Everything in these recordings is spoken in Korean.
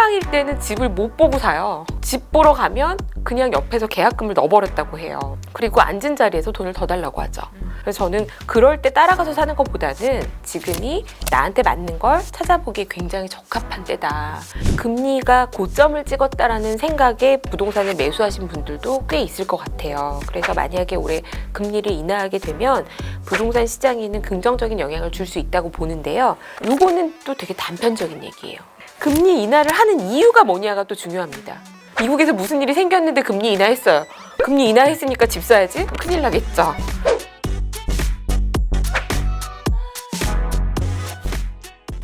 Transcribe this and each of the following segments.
화랑일 때는 집을 못 보고 사요. 집 보러 가면 그냥 옆에서 계약금을 넣어버렸다고 해요. 그리고 앉은 자리에서 돈을 더 달라고 하죠. 그래서 저는 그럴 때 따라가서 사는 것보다는 지금이 나한테 맞는 걸 찾아보기에 굉장히 적합한 때다. 금리가 고점을 찍었다라는 생각에 부동산을 매수하신 분들도 꽤 있을 것 같아요. 그래서 만약에 올해 금리를 인하하게 되면 부동산 시장에는 긍정적인 영향을 줄 수 있다고 보는데요. 이거는 또 되게 단편적인 얘기예요. 금리 인하를 하는 이유가 뭐냐가 또 중요합니다. 미국에서 무슨 일이 생겼는데 금리 인하했어요. 금리 인하했으니까 집 사야지? 큰일 나겠죠.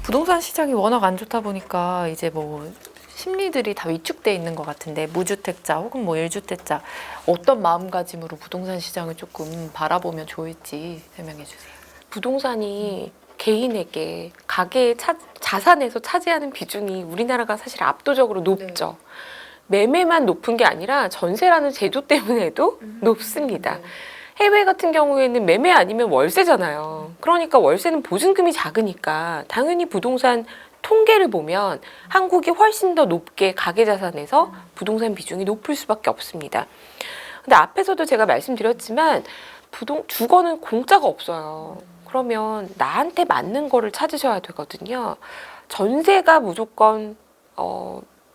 부동산 시장이 워낙 안 좋다 보니까 이제 뭐 심리들이 다 위축돼 있는 것 같은데, 무주택자 혹은 뭐 1주택자 어떤 마음가짐으로 부동산 시장을 조금 바라보면 좋을지 설명해 주세요. 부동산이 개인에게 가계의 자산에서 차지하는 비중이 우리나라가 사실 압도적으로 높죠. 매매만 높은 게 아니라 전세라는 제도 때문에도 높습니다. 해외 같은 경우에는 매매 아니면 월세잖아요. 그러니까 월세는 보증금이 작으니까 당연히 부동산 통계를 보면 한국이 훨씬 더 높게 가계자산에서 부동산 비중이 높을 수밖에 없습니다. 근데 앞에서도 제가 말씀드렸지만 주거는 공짜가 없어요. 그러면 나한테 맞는 거를 찾으셔야 되거든요. 전세가 무조건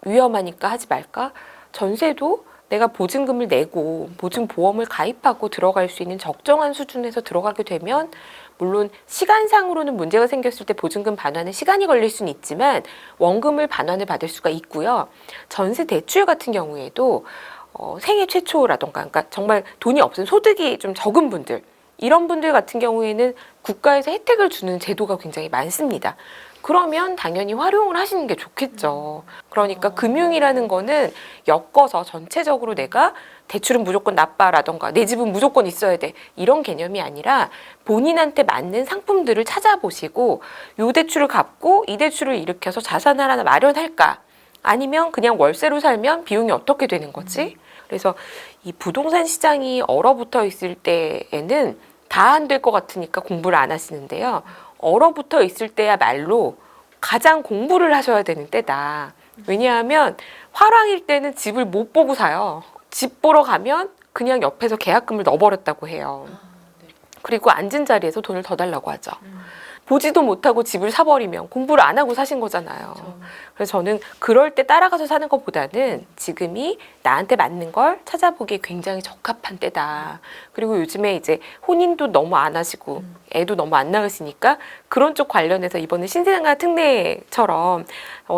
위험하니까 하지 말까? 전세도 내가 보증금을 내고 보증보험을 가입하고 들어갈 수 있는 적정한 수준에서 들어가게 되면, 물론 시간상으로는 문제가 생겼을 때 보증금 반환에 시간이 걸릴 수는 있지만 원금을 반환을 받을 수가 있고요. 전세 대출 같은 경우에도 생애 최초라던가, 그러니까 정말 돈이 없은 소득이 좀 적은 분들, 이런 분들 같은 경우에는 국가에서 혜택을 주는 제도가 굉장히 많습니다. 그러면 당연히 활용을 하시는 게 좋겠죠. 그러니까 금융이라는 거는 엮어서 전체적으로 내가 대출은 무조건 나빠라던가 내 집은 무조건 있어야 돼, 이런 개념이 아니라 본인한테 맞는 상품들을 찾아보시고, 요 대출을 갚고 이 대출을 일으켜서 자산을 하나 마련할까? 아니면 그냥 월세로 살면 비용이 어떻게 되는 거지? 그래서 이 부동산 시장이 얼어붙어 있을 때에는 다 안 될 것 같으니까 공부를 안 하시는데요. 얼어붙어 있을 때야말로 가장 공부를 하셔야 되는 때다. 왜냐하면 화랑일 때는 집을 못 보고 사요. 집 보러 가면 그냥 옆에서 계약금을 넣어버렸다고 해요. 그리고 앉은 자리에서 돈을 더 달라고 하죠. 보지도 못하고 집을 사버리면 공부를 안 하고 사신 거잖아요. 그래서 저는 그럴 때 따라가서 사는 것보다는 지금이 나한테 맞는 걸 찾아보기에 굉장히 적합한 때다. 그리고 요즘에 이제 혼인도 너무 안 하시고 애도 너무 안 낳으시니까 그런 쪽 관련해서 이번에 신생아 특례처럼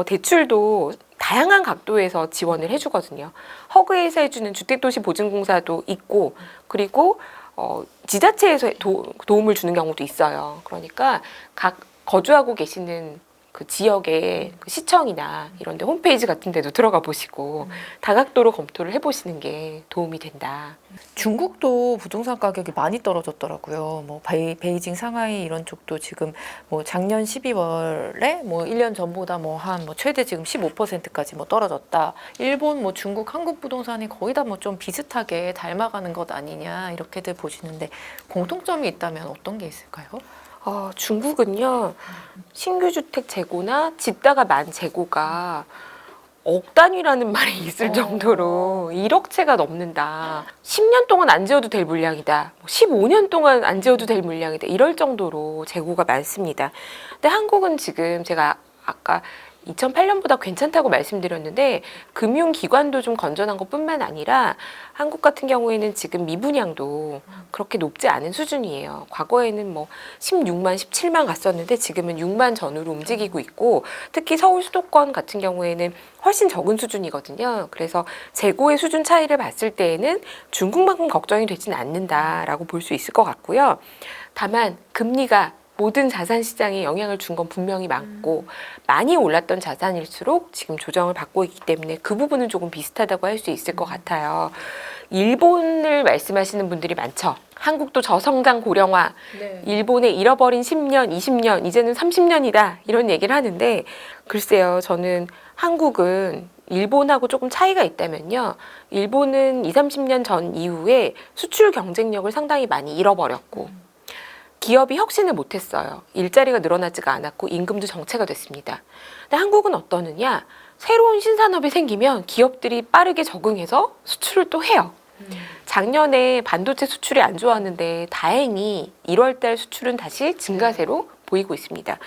대출도 다양한 각도에서 지원을 해주거든요. 허그에서 해주는 주택도시보증공사도 있고, 그리고 지자체에서 도움을 주는 경우도 있어요. 그러니까 각 거주하고 계시는 그 지역의 그 시청이나 이런 데 홈페이지 같은 데도 들어가 보시고 다각도로 검토를 해보시는 게 도움이 된다. 중국도 부동산 가격이 많이 떨어졌더라고요. 뭐 베이징, 상하이 이런 쪽도 지금 뭐 작년 12월에 뭐 1년 전보다 뭐 한 뭐 최대 지금 15%까지 뭐 떨어졌다. 일본, 뭐 중국, 한국 부동산이 거의 다 뭐 좀 비슷하게 닮아가는 것 아니냐 이렇게들 보시는데, 공통점이 있다면 어떤 게 있을까요? 중국은요, 신규 주택 재고나 짓다가 만 재고가 억 단위라는 말이 있을 정도로 1억 채가 넘는다. 10년 동안 안 지어도 될 물량이다. 15년 동안 안 지어도 될 물량이다. 이럴 정도로 재고가 많습니다. 근데 한국은 지금 제가 아까 2008년보다 괜찮다고 말씀드렸는데, 금융기관도 좀 건전한 것뿐만 아니라 한국 같은 경우에는 지금 미분양도 그렇게 높지 않은 수준이에요. 과거에는 뭐 16만, 17만 갔었는데 지금은 6만 전후로 움직이고 있고, 특히 서울 수도권 같은 경우에는 훨씬 적은 수준이거든요. 그래서 재고의 수준 차이를 봤을 때에는 중국만큼 걱정이 되지는 않는다라고 볼 수 있을 것 같고요. 다만 금리가 모든 자산 시장에 영향을 준 건 분명히 많고, 많이 올랐던 자산일수록 지금 조정을 받고 있기 때문에 그 부분은 조금 비슷하다고 할 수 있을 것 같아요. 일본을 말씀하시는 분들이 많죠. 한국도 저성장 고령화, 일본의 잃어버린 10년, 20년, 이제는 30년이다, 이런 얘기를 하는데, 글쎄요, 저는 한국은 일본하고 조금 차이가 있다면요, 일본은 20, 30년 전 이후에 수출 경쟁력을 상당히 많이 잃어버렸고, 기업이 혁신을 못했어요. 일자리가 늘어나지가 않았고 임금도 정체가 됐습니다. 근데 한국은 어떠느냐? 새로운 신산업이 생기면 기업들이 빠르게 적응해서 수출을 또 해요. 작년에 반도체 수출이 안 좋았는데 다행히 1월 달 수출은 다시 증가세로 보이고 있습니다.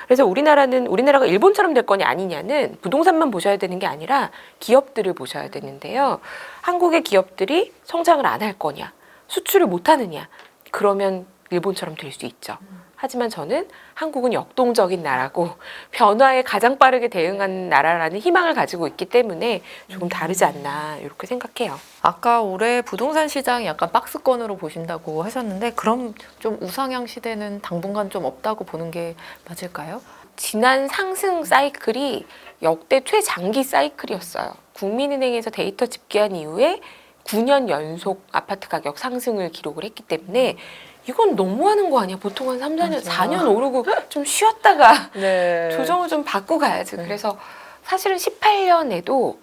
그래서 우리나라가 일본처럼 될 거냐 아니냐는 부동산만 보셔야 되는 게 아니라 기업들을 보셔야 되는데요. 한국의 기업들이 성장을 안 할 거냐, 수출을 못 하느냐, 그러면 일본처럼 될 수 있죠. 하지만 저는 한국은 역동적인 나라고 변화에 가장 빠르게 대응하는 나라라는 희망을 가지고 있기 때문에 조금 다르지 않나 이렇게 생각해요. 아까 올해 부동산 시장이 약간 박스권으로 보신다고 하셨는데 그럼 좀 우상향 시대는 당분간 좀 없다고 보는 게 맞을까요? 지난 상승 사이클이 역대 최장기 사이클이었어요. 국민은행에서 데이터 집계한 이후에 9년 연속 아파트 가격 상승을 기록을 했기 때문에 이건 너무하는 거 아니야? 보통 한 3, 4년, 맞아. 4년 오르고 좀 쉬었다가 네. 조정을 좀 받고 가야지. 네. 그래서 사실은 18년에도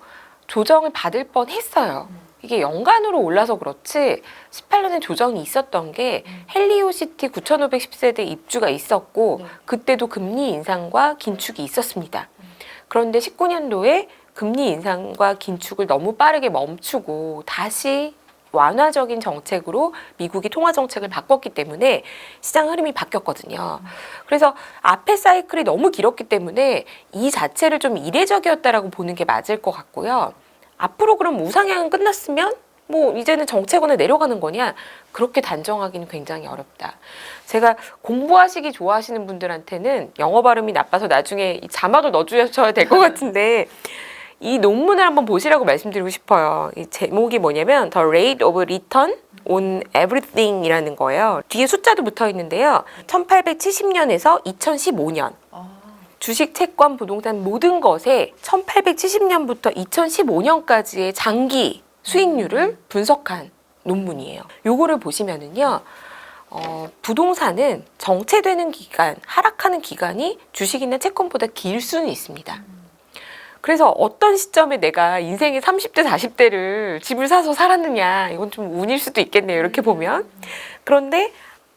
조정을 받을 뻔 했어요. 이게 연간으로 올라서 그렇지 18년에 조정이 있었던 게 헬리오시티 9,510세대 입주가 있었고 그때도 금리 인상과 긴축이 있었습니다. 그런데 19년도에 금리 인상과 긴축을 너무 빠르게 멈추고 다시 완화적인 정책으로 미국이 통화 정책을 바꿨기 때문에 시장 흐름이 바뀌었거든요. 그래서 앞에 사이클이 너무 길었기 때문에 이 자체를 좀 이례적이었다라고 보는 게 맞을 것 같고요. 앞으로 그럼 우상향은 끝났으면 뭐 이제는 정책원에 내려가는 거냐? 그렇게 단정하기는 굉장히 어렵다. 제가 공부하시기 좋아하시는 분들한테는 영어 발음이 나빠서 나중에 이 자막을 넣어주셔야 될 것 같은데 이 논문을 한번 보시라고 말씀드리고 싶어요. 이 제목이 뭐냐면 The Rate of Return on Everything 이라는 거예요. 뒤에 숫자도 붙어 있는데요. 1870년에서 2015년 주식, 채권, 부동산 모든 것에 1870년부터 2015년까지의 장기 수익률을 분석한 논문이에요. 요거를 보시면은요. 부동산은 정체되는 기간, 하락하는 기간이 주식이나 채권보다 길 수는 있습니다. 그래서 어떤 시점에 내가 인생의 30대, 40대를 집을 사서 살았느냐, 이건 좀 운일 수도 있겠네요. 이렇게 보면. 그런데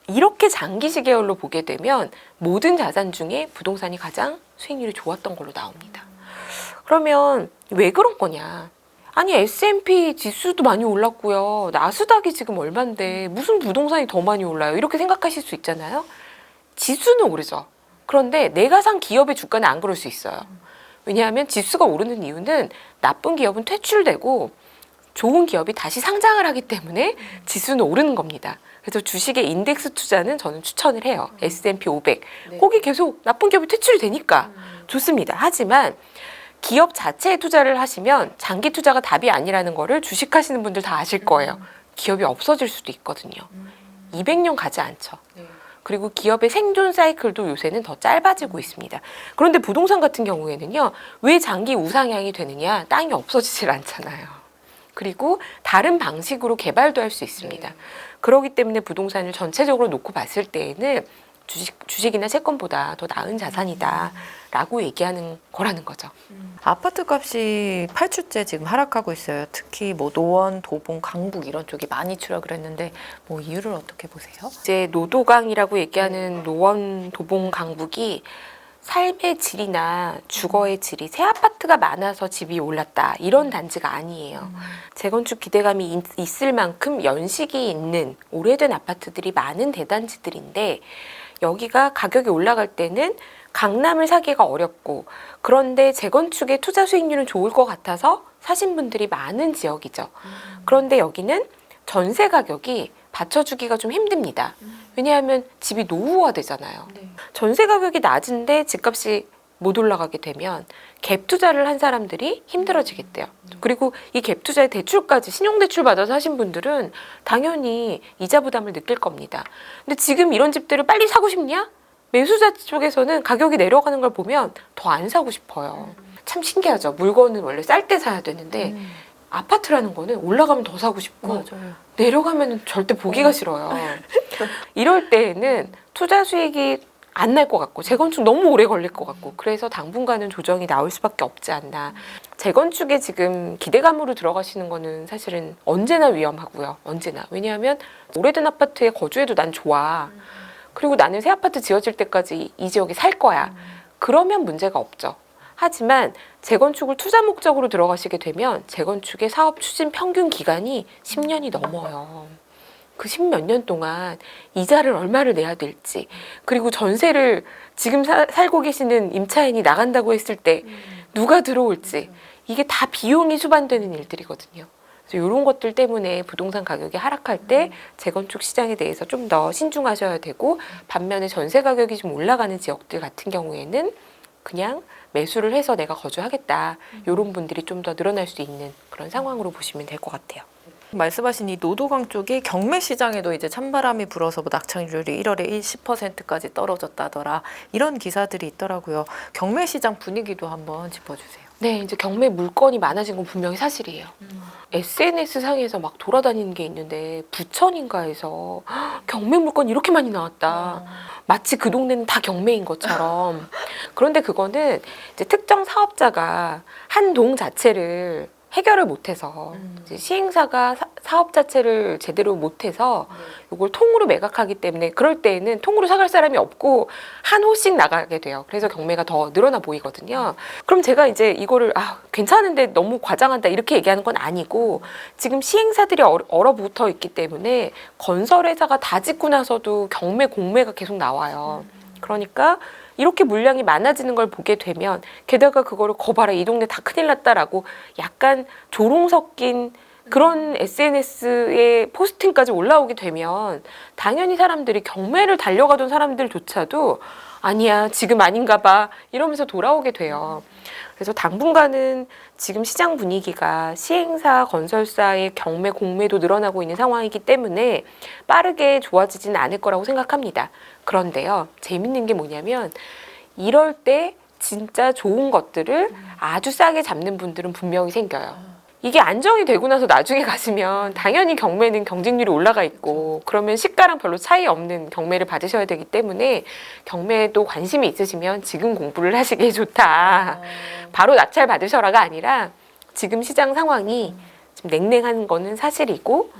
이렇게 장기 시계열로 보게 되면 모든 자산 중에 부동산이 가장 수익률이 좋았던 걸로 나옵니다. 그러면 왜 그런 거냐? 아니 S&P 지수도 많이 올랐고요. 나스닥이 지금 얼만데 무슨 부동산이 더 많이 올라요? 이렇게 생각하실 수 있잖아요. 지수는 오르죠. 그런데 내가 산 기업의 주가는 안 그럴 수 있어요. 왜냐하면 지수가 오르는 이유는 나쁜 기업은 퇴출되고 좋은 기업이 다시 상장을 하기 때문에 지수는 오르는 겁니다. 그래서 주식의 인덱스 투자는 저는 추천을 해요. S&P 500. 거기 계속 나쁜 기업이 퇴출이 되니까 좋습니다. 하지만 기업 자체에 투자를 하시면 장기 투자가 답이 아니라는 거를 주식하시는 분들 다 아실 거예요. 기업이 없어질 수도 있거든요. 200년 가지 않죠. 그리고 기업의 생존 사이클도 요새는 더 짧아지고 있습니다. 그런데 부동산 같은 경우에는요. 왜 장기 우상향이 되느냐? 땅이 없어지질 않잖아요. 그리고 다른 방식으로 개발도 할 수 있습니다. 그렇기 때문에 부동산을 전체적으로 놓고 봤을 때에는 주식이나 채권보다 더 나은 자산이다라고 얘기하는 거라는 거죠. 아파트 값이 8주째 지금 하락하고 있어요. 특히 뭐 노원, 도봉, 강북 이런 쪽이 많이 추락을 했는데 뭐 이유를 어떻게 보세요? 이제 노도강이라고 얘기하는 노원, 도봉, 강북이 삶의 질이나 주거의 질이 새 아파트가 많아서 집이 올랐다 이런 단지가 아니에요. 재건축 기대감이 있을 만큼 연식이 있는 오래된 아파트들이 많은 대단지들인데 여기가 가격이 올라갈 때는 강남을 사기가 어렵고 그런데 재건축의 투자 수익률은 좋을 것 같아서 사신 분들이 많은 지역이죠. 그런데 여기는 전세 가격이 받쳐주기가 좀 힘듭니다. 왜냐하면 집이 노후화되잖아요. 전세 가격이 낮은데 집값이 못 올라가게 되면 갭 투자를 한 사람들이 힘들어지겠대요. 그리고 이 갭 투자의 대출까지 신용대출 받아서 하신 분들은 당연히 이자 부담을 느낄 겁니다. 근데 지금 이런 집들을 빨리 사고 싶냐? 매수자 쪽에서는 가격이 내려가는 걸 보면 더 안 사고 싶어요. 참 신기하죠. 물건은 원래 쌀 때 사야 되는데 아파트라는 거는 올라가면 더 사고 싶고 맞아요. 내려가면 절대 보기가 싫어요. 이럴 때에는 투자 수익이 안 날 것 같고 재건축 너무 오래 걸릴 것 같고 그래서 당분간은 조정이 나올 수밖에 없지 않나. 재건축에 지금 기대감으로 들어가시는 거는 사실은 언제나 위험하고요. 언제나. 왜냐하면 오래된 아파트에 거주해도 난 좋아. 그리고 나는 새 아파트 지어질 때까지 이 지역에 살 거야. 그러면 문제가 없죠. 하지만 재건축을 투자 목적으로 들어가시게 되면 재건축의 사업 추진 평균 기간이 10년이 넘어요. 그 10몇 년 동안 이자를 얼마를 내야 될지, 그리고 전세를 지금 살고 계시는 임차인이 나간다고 했을 때 누가 들어올지, 이게 다 비용이 수반되는 일들이거든요. 그래서 이런 것들 때문에 부동산 가격이 하락할 때 재건축 시장에 대해서 좀 더 신중하셔야 되고, 반면에 전세 가격이 좀 올라가는 지역들 같은 경우에는 그냥 매수를 해서 내가 거주하겠다, 이런 분들이 좀 더 늘어날 수 있는 그런 상황으로 보시면 될 것 같아요. 말씀하신 이 노도강 쪽이 경매 시장에도 이제 찬바람이 불어서 뭐 낙찰률이 1월에 10%까지 떨어졌다더라, 이런 기사들이 있더라고요. 경매 시장 분위기도 한번 짚어주세요. 네, 이제 경매 물건이 많아진 건 분명히 사실이에요. SNS 상에서 막 돌아다니는 게 있는데, 부천인가에서 경매 물건이 이렇게 많이 나왔다. 마치 그 동네는 다 경매인 것처럼. 그런데 그거는 이제 특정 사업자가 한 동 자체를 해결을 못해서, 이제 시행사가 사업 자체를 제대로 못해서 이걸 통으로 매각하기 때문에, 그럴 때에는 통으로 사갈 사람이 없고 한 호씩 나가게 돼요. 그래서 경매가 더 늘어나 보이거든요. 그럼 제가 이제 이거를 괜찮은데 너무 과장한다 이렇게 얘기하는 건 아니고, 지금 시행사들이 얼어붙어 있기 때문에 건설회사가 다 짓고 나서도 경매 공매가 계속 나와요. 그러니까 이렇게 물량이 많아지는 걸 보게 되면, 게다가 그거를 거봐라 이 동네 다 큰일 났다라고 약간 조롱 섞인 그런 SNS에 포스팅까지 올라오게 되면, 당연히 사람들이 경매를 달려가던 사람들조차도 아니야 지금 아닌가 봐 이러면서 돌아오게 돼요. 그래서 당분간은 지금 시장 분위기가 시행사, 건설사의 경매, 공매도 늘어나고 있는 상황이기 때문에 빠르게 좋아지지는 않을 거라고 생각합니다. 그런데요, 재밌는 게 뭐냐면, 이럴 때 진짜 좋은 것들을 아주 싸게 잡는 분들은 분명히 생겨요. 이게 안정이 되고 나서 나중에 가시면 당연히 경매는 경쟁률이 올라가 있고, 그러면 시가랑 별로 차이 없는 경매를 받으셔야 되기 때문에, 경매에도 관심이 있으시면 지금 공부를 하시기에 좋다. 바로 낙찰 받으셔라가 아니라 지금 시장 상황이 좀 냉랭한 거는 사실이고,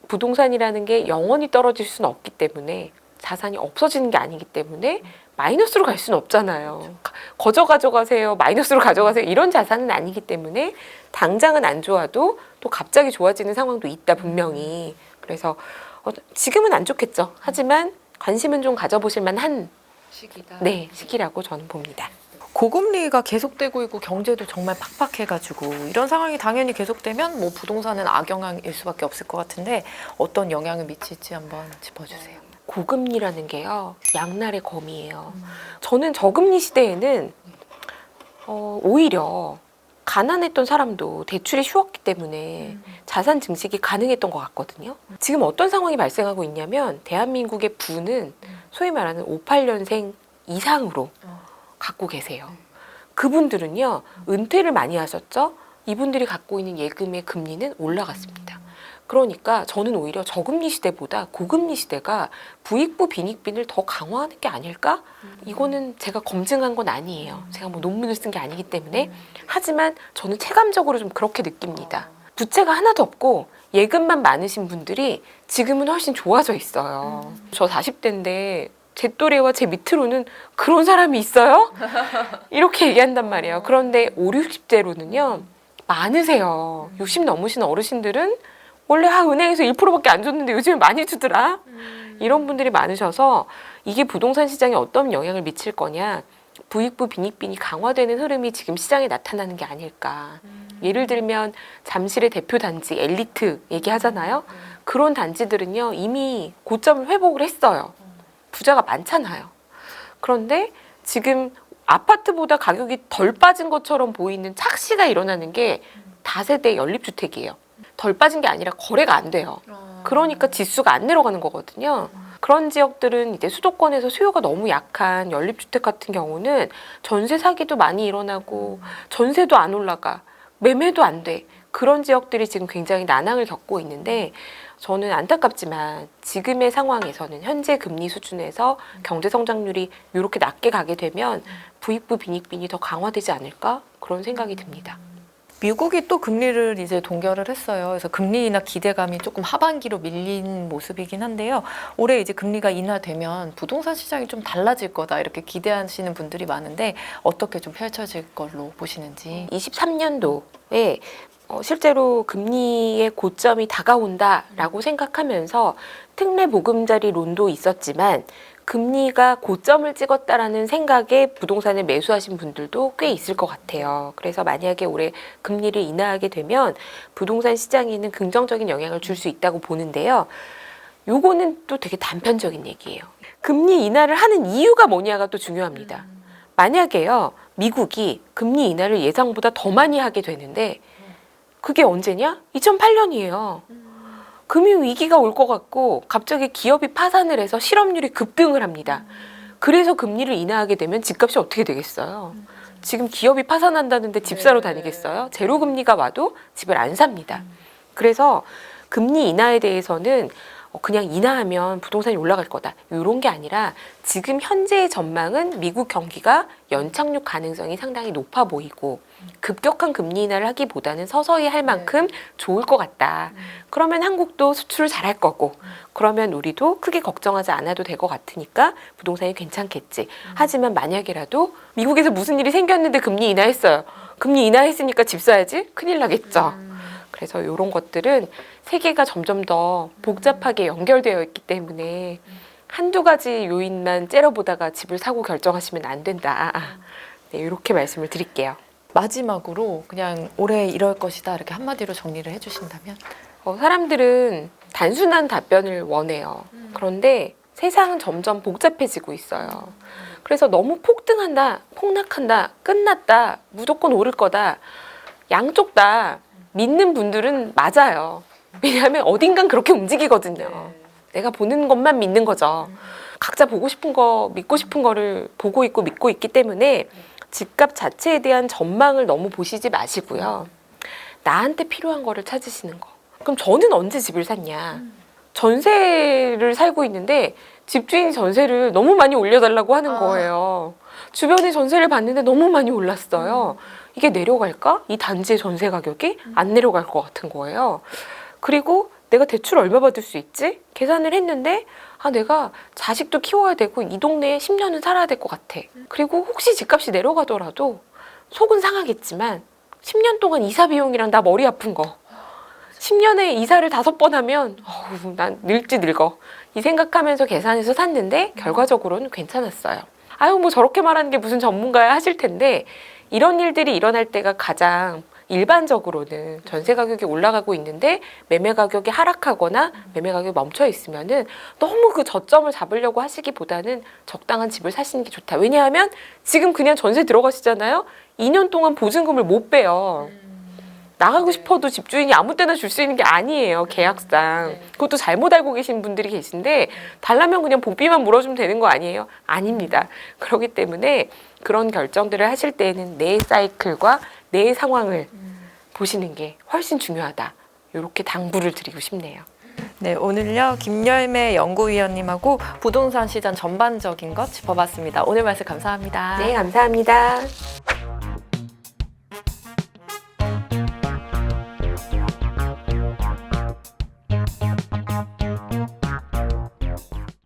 부동산이라는 게 영원히 떨어질 수는 없기 때문에, 자산이 없어지는 게 아니기 때문에 마이너스로 갈 수는 없잖아요. 거저 가져가세요, 마이너스로 가져가세요, 이런 자산은 아니기 때문에 당장은 안 좋아도 또 갑자기 좋아지는 상황도 있다, 분명히. 그래서 지금은 안 좋겠죠. 하지만 관심은 좀 가져보실 만한 시기라고 저는 봅니다. 고금리가 계속되고 있고 경제도 정말 팍팍해가지고, 이런 상황이 당연히 계속되면 뭐 부동산은 악영향일 수밖에 없을 것 같은데, 어떤 영향을 미칠지 한번 짚어주세요. 고금리라는 게요, 양날의 검이에요. 저는 저금리 시대에는 오히려 가난했던 사람도 대출이 쉬웠기 때문에 자산 증식이 가능했던 것 같거든요. 지금 어떤 상황이 발생하고 있냐면, 대한민국의 부는 소위 말하는 58년생 이상으로 갖고 계세요. 그분들은요, 은퇴를 많이 하셨죠? 이분들이 갖고 있는 예금의 금리는 올라갔습니다. 그러니까 저는 오히려 저금리 시대보다 고금리 시대가 부익부 빈익빈을 더 강화하는 게 아닐까? 이거는 제가 검증한 건 아니에요. 제가 뭐 논문을 쓴 게 아니기 때문에. 하지만 저는 체감적으로 좀 그렇게 느낍니다. 부채가 하나도 없고 예금만 많으신 분들이 지금은 훨씬 좋아져 있어요. 저 40대인데 제 또래와 제 밑으로는 그런 사람이 있어요? 이렇게 얘기한단 말이에요. 그런데 5, 60대로는요 많으세요. 60 넘으신 어르신들은 원래 은행에서 1%밖에 안 줬는데 요즘에 많이 주더라. 이런 분들이 많으셔서, 이게 부동산 시장에 어떤 영향을 미칠 거냐, 부익부 빈익빈이 강화되는 흐름이 지금 시장에 나타나는 게 아닐까. 예를 들면 잠실의 대표 단지 엘리트 얘기하잖아요. 그런 단지들은요 이미 고점을 회복을 했어요. 부자가 많잖아요. 그런데 지금 아파트보다 가격이 덜 빠진 것처럼 보이는 착시가 일어나는 게 다세대 연립주택이에요. 덜 빠진 게 아니라 거래가 안 돼요. 그러니까 지수가 안 내려가는 거거든요. 그런 지역들은 이제 수도권에서 수요가 너무 약한 연립주택 같은 경우는 전세 사기도 많이 일어나고 전세도 안 올라가, 매매도 안 돼. 그런 지역들이 지금 굉장히 난항을 겪고 있는데, 저는 안타깝지만 지금의 상황에서는 현재 금리 수준에서 경제 성장률이 이렇게 낮게 가게 되면 부익부 빈익빈이 더 강화되지 않을까, 그런 생각이 듭니다. 미국이 또 금리를 이제 동결을 했어요. 그래서 금리 인하 기대감이 조금 하반기로 밀린 모습이긴 한데요. 올해 이제 금리가 인하되면 부동산 시장이 좀 달라질 거다 이렇게 기대하시는 분들이 많은데 어떻게 좀 펼쳐질 걸로 보시는지. 23년도에 실제로 금리의 고점이 다가온다라고 생각하면서 특례 보금자리론도 있었지만 금리가 고점을 찍었다라는 생각에 부동산을 매수하신 분들도 꽤 있을 것 같아요. 그래서 만약에 올해 금리를 인하하게 되면 부동산 시장에는 긍정적인 영향을 줄 수 있다고 보는데요. 요거는 또 되게 단편적인 얘기예요. 금리 인하를 하는 이유가 뭐냐가 또 중요합니다. 만약에요, 미국이 금리 인하를 예상보다 더 많이 하게 되는데 그게 언제냐? 2008년이에요. 금융위기가 올 것 같고 갑자기 기업이 파산을 해서 실업률이 급등을 합니다. 그래서 금리를 인하하게 되면 집값이 어떻게 되겠어요? 지금 기업이 파산한다는데 집 사러 다니겠어요? 제로금리가 와도 집을 안 삽니다. 그래서 금리 인하에 대해서는 그냥 인하하면 부동산이 올라갈 거다. 이런 게 아니라 지금 현재의 전망은 미국 경기가 연착륙 가능성이 상당히 높아 보이고 급격한 금리 인하를 하기보다는 서서히 할 만큼 좋을 것 같다. 그러면 한국도 수출을 잘할 거고 그러면 우리도 크게 걱정하지 않아도 될 것 같으니까 부동산이 괜찮겠지. 하지만 만약이라도 미국에서 무슨 일이 생겼는데 금리 인하했어요. 금리 인하했으니까 집 사야지? 큰일 나겠죠. 그래서 이런 것들은 세계가 점점 더 복잡하게 연결되어 있기 때문에 한두 가지 요인만 째려보다가 집을 사고 결정하시면 안 된다. 네, 이렇게 말씀을 드릴게요. 마지막으로 그냥 올해 이럴 것이다 이렇게 한마디로 정리를 해주신다면? 사람들은 단순한 답변을 원해요. 그런데 세상은 점점 복잡해지고 있어요. 그래서 너무 폭등한다, 폭락한다, 끝났다, 무조건 오를 거다. 양쪽 다 믿는 분들은 맞아요. 왜냐하면 어딘간 그렇게 움직이거든요. 내가 보는 것만 믿는 거죠. 각자 보고 싶은 거, 믿고 싶은 거를 보고 있고 믿고 있기 때문에 집값 자체에 대한 전망을 너무 보시지 마시고요. 나한테 필요한 거를 찾으시는 거. 그럼 저는 언제 집을 샀냐? 전세를 살고 있는데 집주인이 전세를 너무 많이 올려달라고 하는 거예요. 주변에 전세를 봤는데 너무 많이 올랐어요. 이게 내려갈까? 이 단지의 전세 가격이 안 내려갈 것 같은 거예요. 그리고 내가 대출 얼마 받을 수 있지? 계산을 했는데 내가 자식도 키워야 되고 이 동네에 10년은 살아야 될 것 같아. 그리고 혹시 집값이 내려가더라도 속은 상하겠지만 10년 동안 이사 비용이랑 나 머리 아픈 거 10년에 이사를 5번 하면 난 늙지 늙어 이 생각하면서 계산해서 샀는데 결과적으로는 괜찮았어요. 뭐 저렇게 말하는 게 무슨 전문가야 하실 텐데 이런 일들이 일어날 때가 가장 일반적으로는 전세 가격이 올라가고 있는데 매매 가격이 하락하거나 매매 가격이 멈춰 있으면은 너무 그 저점을 잡으려고 하시기보다는 적당한 집을 사시는 게 좋다. 왜냐하면 지금 그냥 전세 들어가시잖아요. 2년 동안 보증금을 못 빼요. 나가고 싶어도 집주인이 아무 때나 줄 수 있는 게 아니에요. 계약상. 그것도 잘못 알고 계신 분들이 계신데 달라면 그냥 복비만 물어주면 되는 거 아니에요? 아닙니다. 그렇기 때문에 그런 결정들을 하실 때에는 내 사이클과 내 상황을 보시는 게 훨씬 중요하다. 이렇게 당부를 드리고 싶네요. 네, 오늘요 김열매 연구위원님하고 부동산 시장 전반적인 것 짚어봤습니다. 오늘 말씀 감사합니다. 네, 감사합니다.